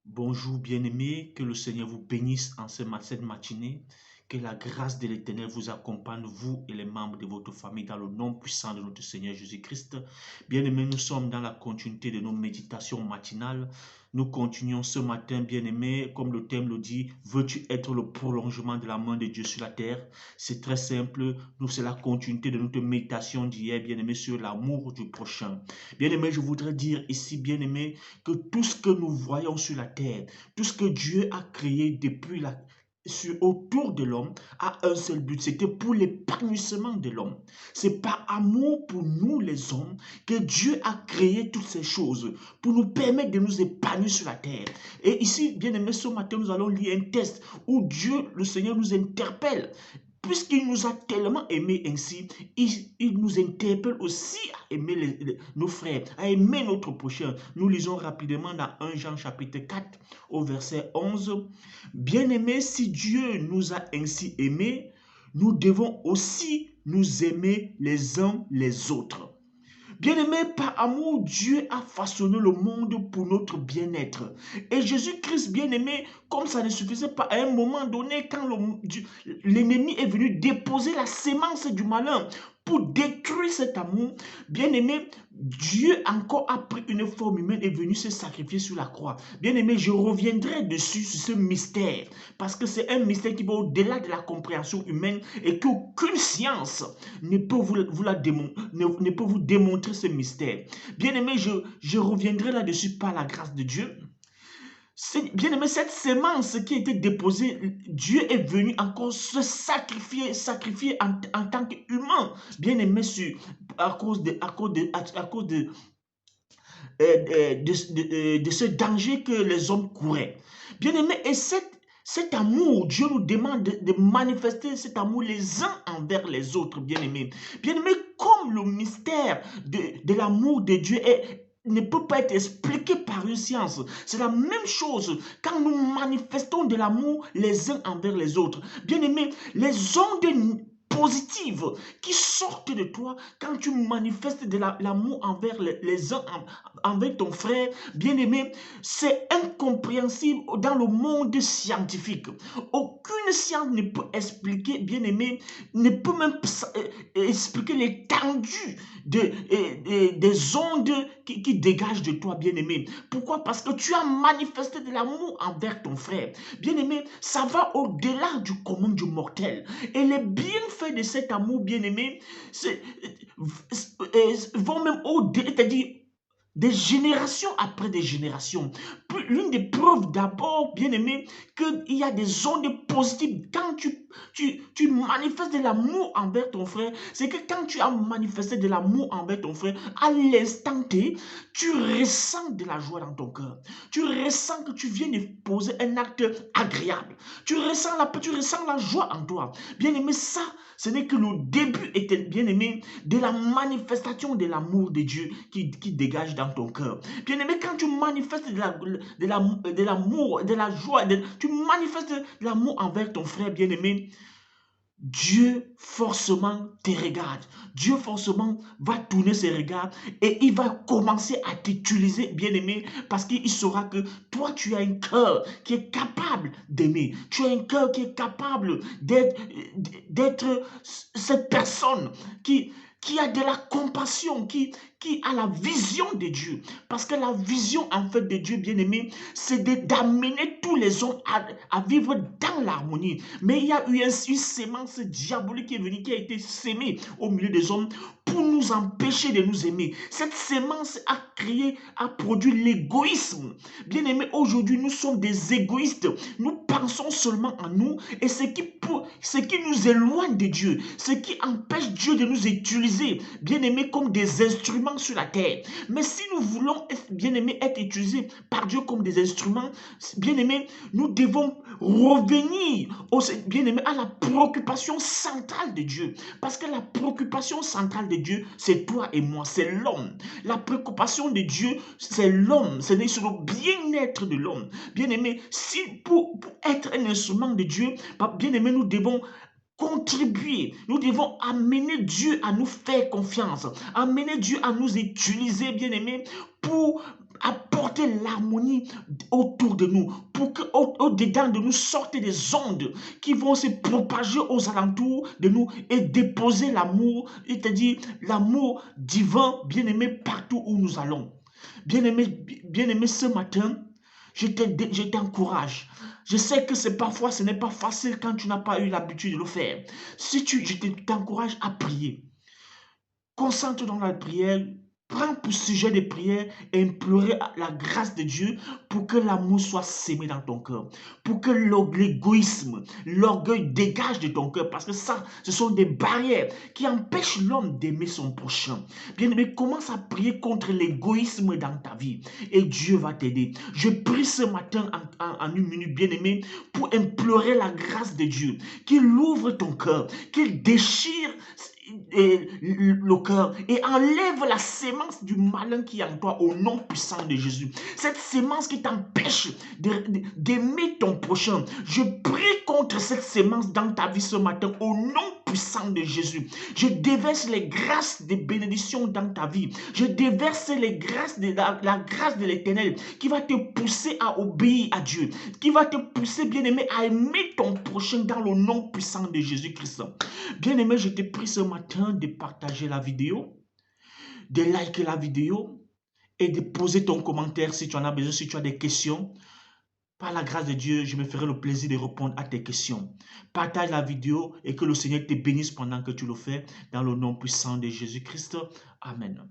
Bonjour bien-aimés, que le Seigneur vous bénisse en cette matinée, que la grâce de l'Éternel vous accompagne, vous et les membres de votre famille, dans le nom puissant de notre Seigneur Jésus-Christ. Bien-aimés, nous sommes dans la continuité de nos méditations matinales. Nous continuons ce matin, bien-aimés, comme le thème le dit, veux-tu être le prolongement de la main de Dieu sur la terre? C'est très simple, c'est la continuité de notre méditation d'hier, bien-aimés, sur l'amour du prochain. Bien-aimés, je voudrais dire ici, bien-aimés, que tout ce que nous voyons sur la terre, tout ce que Dieu a créé autour de l'homme a un seul but, c'était pour l'épanouissement de l'homme. C'est par amour pour nous les hommes que Dieu a créé toutes ces choses pour nous permettre de nous épanouir sur la terre. Et ici, bien aimé, ce matin, nous allons lire un texte où Dieu, le Seigneur, nous interpelle. Puisqu'il nous a tellement aimés ainsi, il nous interpelle aussi à aimer nos frères, à aimer notre prochain. Nous lisons rapidement dans 1 Jean chapitre 4 au verset 11. Bien-aimés, si Dieu nous a ainsi aimés, nous devons aussi nous aimer les uns les autres. Bien-aimés, par amour, Dieu a façonné le monde pour notre bien-être. Et Jésus-Christ, bien-aimé, comme ça ne suffisait pas, à un moment donné, quand l'ennemi est venu déposer la sémence du malin pour détruire cet amour, bien-aimé, Dieu encore a pris une forme humaine et est venu se sacrifier sur la croix. Bien-aimé, je reviendrai dessus, sur ce mystère, parce que c'est un mystère qui va au-delà de la compréhension humaine et qu'aucune science ne peut ne peut vous démontrer ce mystère. Bien-aimé, je reviendrai là-dessus par la grâce de Dieu. Bien-aimé, cette sémence qui a été déposée, Dieu est venu encore se sacrifier en tant qu'humain. Bien-aimé, à cause de ce danger que les hommes couraient. Bien-aimé, et cet amour, Dieu nous demande de manifester cet amour les uns envers les autres, bien-aimés. Bien-aimés, comme le mystère de l'amour de Dieu ne peut pas être expliqué par une science. C'est la même chose quand nous manifestons de l'amour les uns envers les autres. Bien-aimés, les ondes positives qui sortent de toi quand tu manifestes de l'amour envers les uns envers ton frère, bien-aimé, c'est incompréhensible dans le monde scientifique. Aucune science ne peut expliquer, bien-aimé, ne peut même expliquer l'étendue des ondes qui dégagent de toi, bien-aimé. Pourquoi? Parce que tu as manifesté de l'amour envers ton frère. Bien-aimé, ça va au-delà du commun du mortel. Et les bienfaits de cet amour, bien-aimé, vont même au-delà, c'est-à-dire des générations après des générations. L'une des preuves d'abord, bien aimé, qu'il y a des ondes positives. Quand tu manifestes de l'amour envers ton frère, c'est que quand tu as manifesté de l'amour envers ton frère, à l'instant T, tu ressens de la joie dans ton cœur. Tu ressens que tu viens de poser un acte agréable. Tu ressens la joie en toi. Bien aimé, ça, ce n'est que le début, bien aimé, de la manifestation de l'amour de Dieu qui dégage dans ton cœur. Bien aimé, quand tu manifestes de l'amour, de la joie, tu manifestes de l'amour envers ton frère bien aimé, Dieu forcément te regarde. Dieu forcément va tourner ses regards et il va commencer à t'utiliser, bien-aimé, parce qu'il saura que toi, tu as un cœur qui est capable d'aimer. Tu as un cœur qui est capable d'être cette personne qui a de la compassion, qui a la vision de Dieu. Parce que la vision, en fait, de Dieu, bien-aimé, c'est d'amener tous les hommes à vivre dans l'harmonie. Mais il y a eu une sémence diabolique qui est venue, qui a été sémée au milieu des hommes pour nous empêcher de nous aimer. Cette sémence a produit l'égoïsme. Bien-aimé, aujourd'hui, nous sommes des égoïstes. Nous pensons seulement à nous et ce qui nous éloigne de Dieu, ce qui empêche Dieu de nous utiliser, bien-aimé, comme des instruments sur la terre. Mais si nous voulons, bien-aimé, être utilisés par Dieu comme des instruments, bien-aimé, nous devons revenir, bien-aimé, à la préoccupation centrale de Dieu. Parce que la préoccupation centrale de Dieu, c'est toi et moi, c'est l'homme. La préoccupation de Dieu, c'est l'homme, c'est le bien-être de l'homme. Bien-aimé, si pour être un instrument de Dieu, bien-aimé, nous devons contribuer. Nous devons amener Dieu à nous faire confiance, amener Dieu à nous utiliser, bien-aimés, pour apporter l'harmonie autour de nous, pour que au-dedans de nous sortent des ondes qui vont se propager aux alentours de nous et déposer l'amour, c'est-à-dire l'amour divin, bien-aimé, partout où nous allons. Bien-aimé, ce matin, je t'encourage. Je sais que parfois ce n'est pas facile quand tu n'as pas eu l'habitude de le faire. Je t'encourage à prier. Concentre dans la prière, prends pour sujet de prière et implorer la grâce de Dieu pour que l'amour soit sémé dans ton cœur, pour que l'égoïsme, l'orgueil dégage de ton cœur, parce que ça, ce sont des barrières qui empêchent l'homme d'aimer son prochain. Bien-aimé, commence à prier contre l'égoïsme dans ta vie et Dieu va t'aider. Je prie ce matin en une minute, bien-aimé, pour implorer la grâce de Dieu, qu'il ouvre ton cœur, qu'il déchire le cœur et enlève la sémence du malin qui est en toi au nom puissant de Jésus. Cette sémence qui t'empêche d'aimer ton prochain. Je prie contre cette sémence dans ta vie ce matin au nom puissant de Jésus. Je déverse les grâces des bénédictions dans ta vie. Je déverse les grâces la grâce de l'Éternel qui va te pousser à obéir à Dieu, qui va te pousser, bien-aimé, à aimer ton prochain dans le nom puissant de Jésus-Christ. Bien-aimé, je te prie ce matin de partager la vidéo, de liker la vidéo et de poser ton commentaire si tu en as besoin, si tu as des questions. Par la grâce de Dieu, je me ferai le plaisir de répondre à tes questions. Partage la vidéo et que le Seigneur te bénisse pendant que tu le fais dans le nom puissant de Jésus-Christ. Amen.